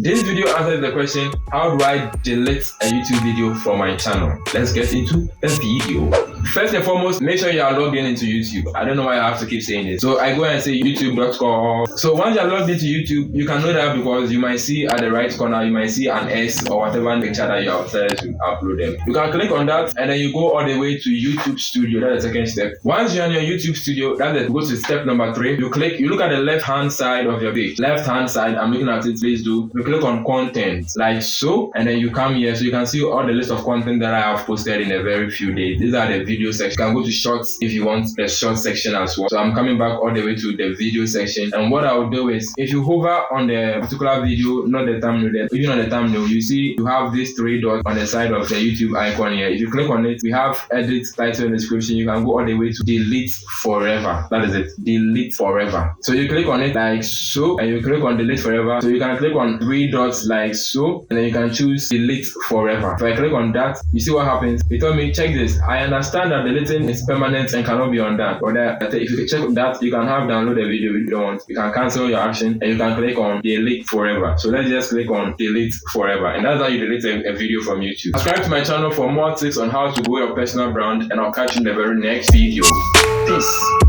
This video answers the question, how do I delete a YouTube video from my channel? Let's get into the video. First and foremost, make sure you are logged in into YouTube. I don't know why I have to keep saying this. So I go and say youtube.com. So once you are logged into YouTube, you can know that because you might see at the right corner, you might see an S or whatever picture that you have decided to upload them. You can click on that and then you go all the way to YouTube Studio. That's the second step. Once you're on your YouTube Studio, that's it. Go to step number 3. You look at the left hand side of your page. Left hand side, I'm looking at it, please do. You click on content like so, and then you come here so you can see all the list of content that I have posted in a very few days. These are the video section. You can go to shorts if you want the short section as well. So I'm coming back all the way to the video section, and what I will do is if you hover on the particular video, not the thumbnail, then even on the thumbnail, you see you have these 3 dots on the side of the YouTube icon here. If you click on it, we have edit, title, and description. You can go all the way to delete forever. That is it, delete forever. So you click on it like so, and you click on delete forever. So you can click on 3 dots like so, and then you can choose delete forever. If I click on that, you see what happens. It told me, check this. I understand that deleting is permanent and cannot be undone. But if you check that, you can have download the video if you don't want. You can cancel your action and you can click on delete forever. So let's just click on delete forever, and that's how you delete a video from YouTube. Subscribe to my channel for more tips on how to grow your personal brand, and I'll catch you in the very next video. Peace.